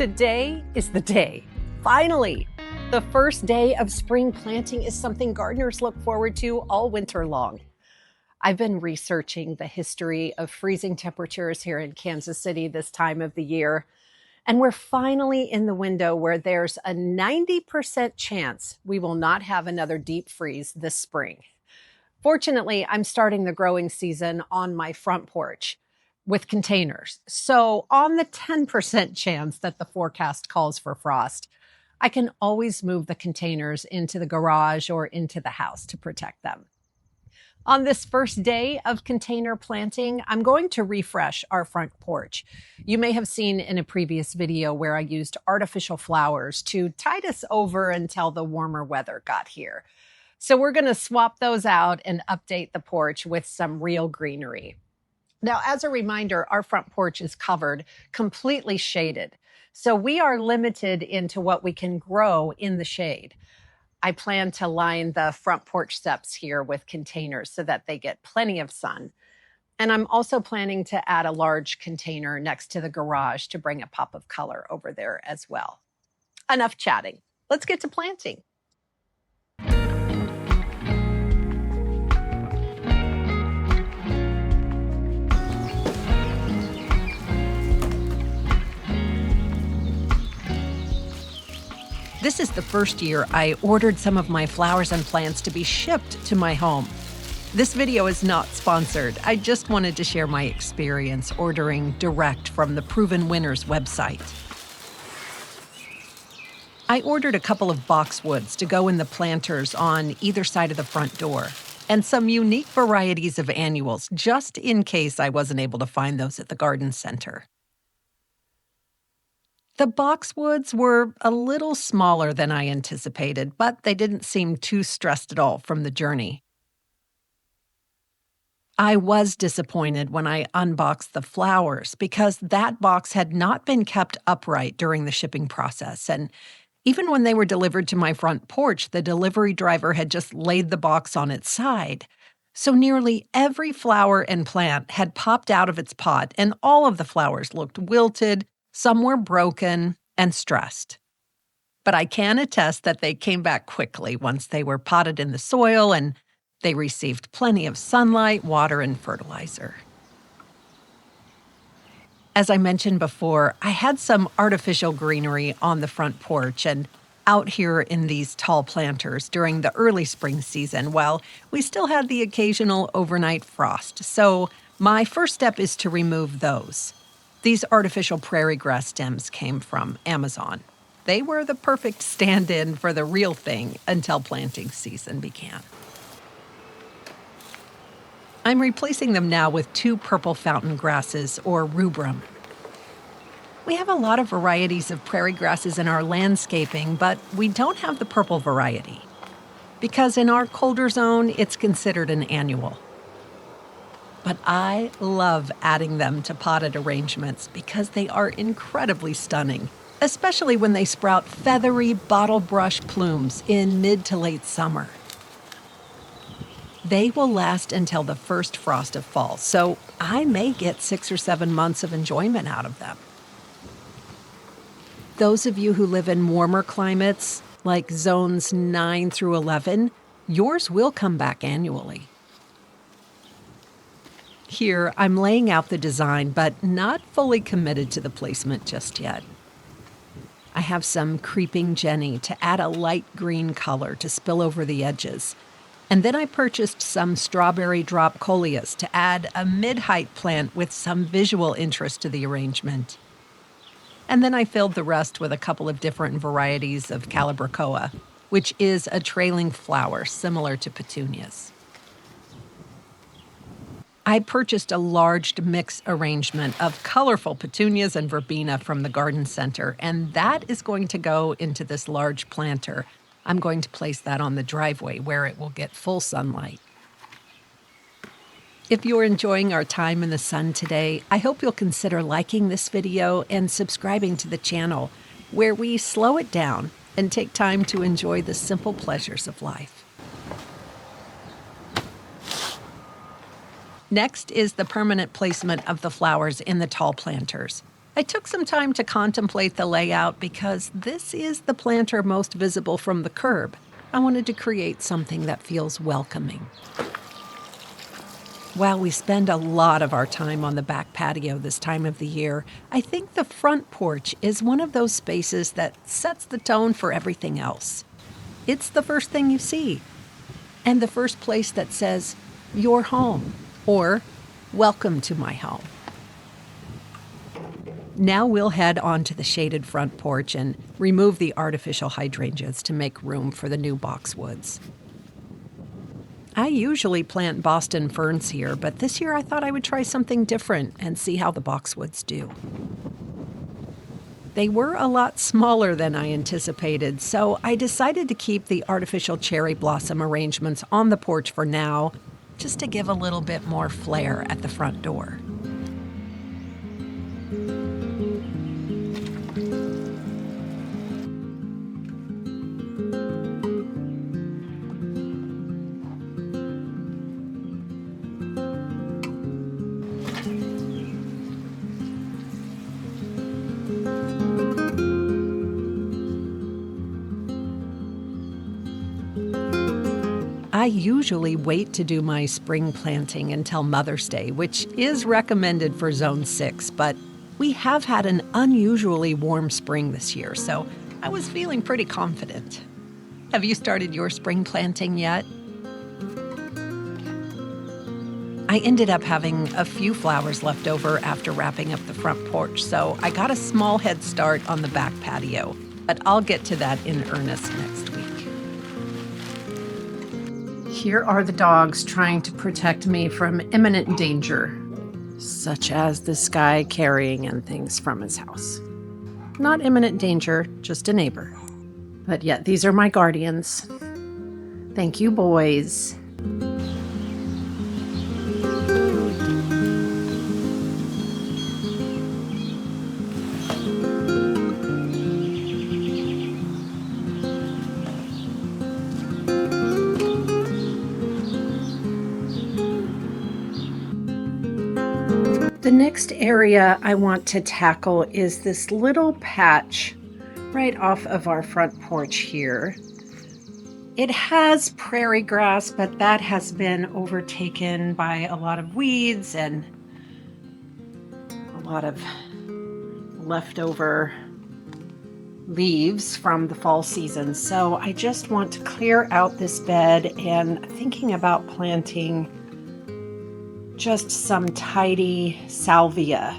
Today is the day. Finally, the first day of spring planting is something gardeners look forward to all winter long. I've been researching the history of freezing temperatures here in Kansas City this time of the year, and we're finally in the window where there's a 90% chance we will not have another deep freeze this spring. Fortunately, I'm starting the growing season on my front porch with containers. So on the 10% chance that the forecast calls for frost, I can always move the containers into the garage or into the house to protect them. On this first day of container planting, I'm going to refresh our front porch. You may have seen in a previous video where I used artificial flowers to tide us over until the warmer weather got here. So we're going to swap those out and update the porch with some real greenery. Now, as a reminder, our front porch is covered, completely shaded. So we are limited into what we can grow in the shade. I plan to line the front porch steps here with containers so that they get plenty of sun. And I'm also planning to add a large container next to the garage to bring a pop of color over there as well. Enough chatting. Let's get to planting. This is the first year I ordered some of my flowers and plants to be shipped to my home. This video is not sponsored. I just wanted to share my experience ordering direct from the Proven Winners website. I ordered a couple of boxwoods to go in the planters on either side of the front door, and some unique varieties of annuals, just in case I wasn't able to find those at the garden center. The boxwoods were a little smaller than I anticipated, but they didn't seem too stressed at all from the journey. I was disappointed when I unboxed the flowers because that box had not been kept upright during the shipping process, and even when they were delivered to my front porch, the delivery driver had just laid the box on its side. So nearly every flower and plant had popped out of its pot, and all of the flowers looked wilted. Some were broken and stressed. But I can attest that they came back quickly once they were potted in the soil and they received plenty of sunlight, water, and fertilizer. As I mentioned before, I had some artificial greenery on the front porch and out here in these tall planters during the early spring season while we still had the occasional overnight frost. So my first step is to remove those. These artificial prairie grass stems came from Amazon. They were the perfect stand-in for the real thing until planting season began. I'm replacing them now with 2 purple fountain grasses, or rubrum. We have a lot of varieties of prairie grasses in our landscaping, but we don't have the purple variety. Because in our colder zone, it's considered an annual. But I love adding them to potted arrangements because they are incredibly stunning, especially when they sprout feathery bottle brush plumes in mid to late summer. They will last until the first frost of fall, so I may get 6 or 7 months of enjoyment out of them. Those of you who live in warmer climates, like zones 9 through 11, yours will come back annually. Here, I'm laying out the design, but not fully committed to the placement just yet. I have some creeping Jenny to add a light green color to spill over the edges. And then I purchased some strawberry drop coleus to add a mid-height plant with some visual interest to the arrangement. And then I filled the rest with a couple of different varieties of calibrachoa, which is a trailing flower similar to petunias. I purchased a large mix arrangement of colorful petunias and verbena from the garden center, and that is going to go into this large planter. I'm going to place that on the driveway where it will get full sunlight. If you're enjoying our time in the sun today, I hope you'll consider liking this video and subscribing to the channel, where we slow it down and take time to enjoy the simple pleasures of life. Next is the permanent placement of the flowers in the tall planters. I took some time to contemplate the layout because this is the planter most visible from the curb. I wanted to create something that feels welcoming. While we spend a lot of our time on the back patio this time of the year, I think the front porch is one of those spaces that sets the tone for everything else. It's the first thing you see, and the first place that says, "You're home," or "Welcome to my home." Now we'll head onto the shaded front porch and remove the artificial hydrangeas to make room for the new boxwoods. I usually plant Boston ferns here, but this year I thought I would try something different and see how the boxwoods do. They were a lot smaller than I anticipated, so I decided to keep the artificial cherry blossom arrangements on the porch for now, just to give a little bit more flair at the front door. I usually wait to do my spring planting until Mother's Day, which is recommended for Zone 6, but we have had an unusually warm spring this year, so I was feeling pretty confident. Have you started your spring planting yet? I ended up having a few flowers left over after wrapping up the front porch, so I got a small head start on the back patio, but I'll get to that in earnest next week. Here are the dogs trying to protect me from imminent danger, such as this guy carrying in things from his house. Not imminent danger, just a neighbor. But yet, these are my guardians. Thank you, boys. The next area I want to tackle is this little patch right off of our front porch here. It has prairie grass, but that has been overtaken by a lot of weeds and a lot of leftover leaves from the fall season. So I just want to clear out this bed and thinking about planting just some tidy salvia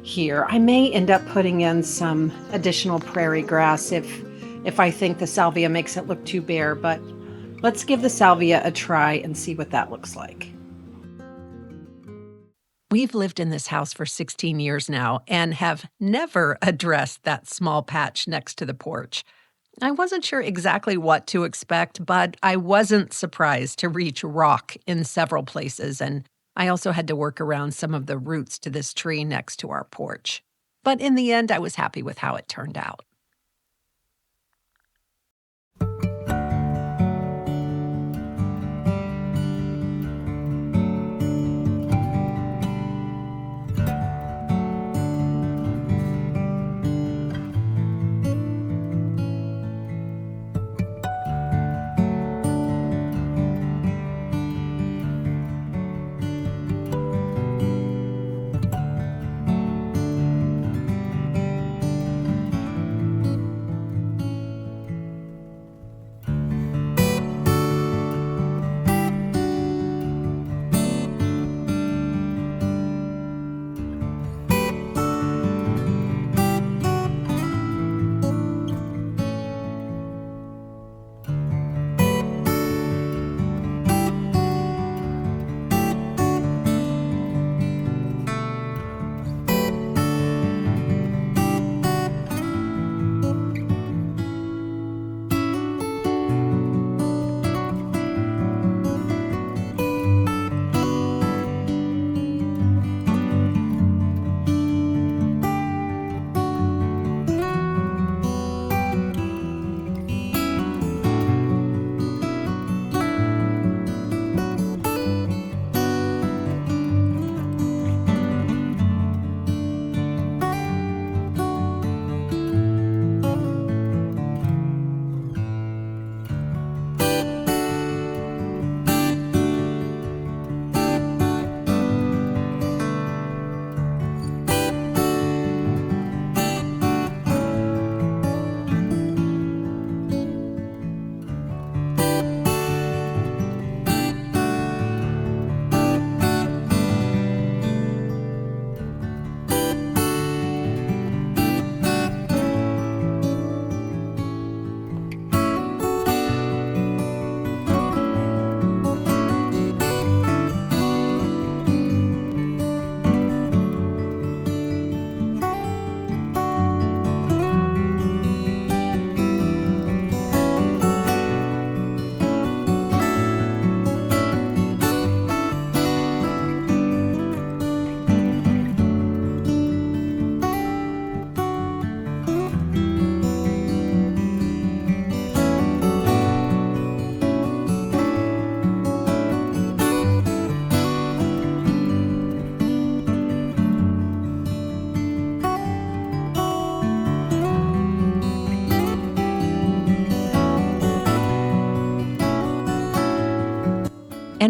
here. I may end up putting in some additional prairie grass if I think the salvia makes it look too bare, but let's give the salvia a try and see what that looks like. We've lived in this house for 16 years now and have never addressed that small patch next to the porch. I wasn't sure exactly what to expect, but I wasn't surprised to reach rock in several places, and I also had to work around some of the roots to this tree next to our porch. But in the end, I was happy with how it turned out.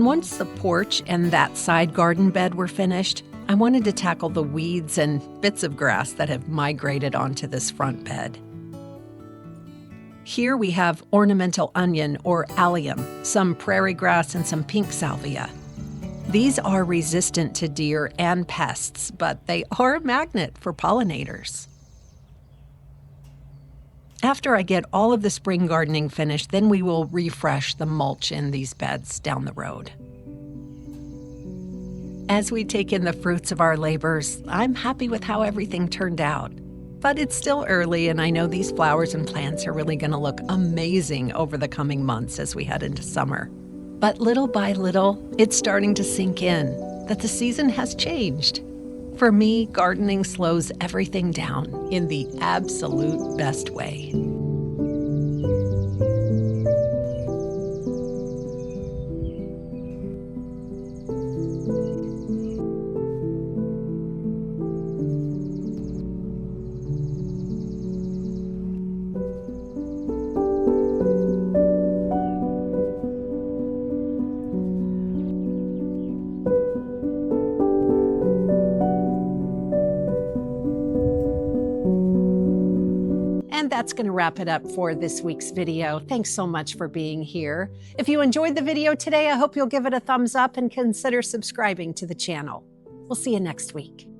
And once the porch and that side garden bed were finished, I wanted to tackle the weeds and bits of grass that have migrated onto this front bed. Here we have ornamental onion or allium, some prairie grass, and some pink salvia. These are resistant to deer and pests, but they are a magnet for pollinators. After I get all of the spring gardening finished, then we will refresh the mulch in these beds down the road. As we take in the fruits of our labors, I'm happy with how everything turned out. But it's still early, and I know these flowers and plants are really going to look amazing over the coming months as we head into summer. But little by little, it's starting to sink in that the season has changed. For me, gardening slows everything down in the absolute best way. And that's going to wrap it up for this week's video. Thanks so much for being here. If you enjoyed the video today, I hope you'll give it a thumbs up and consider subscribing to the channel. We'll see you next week.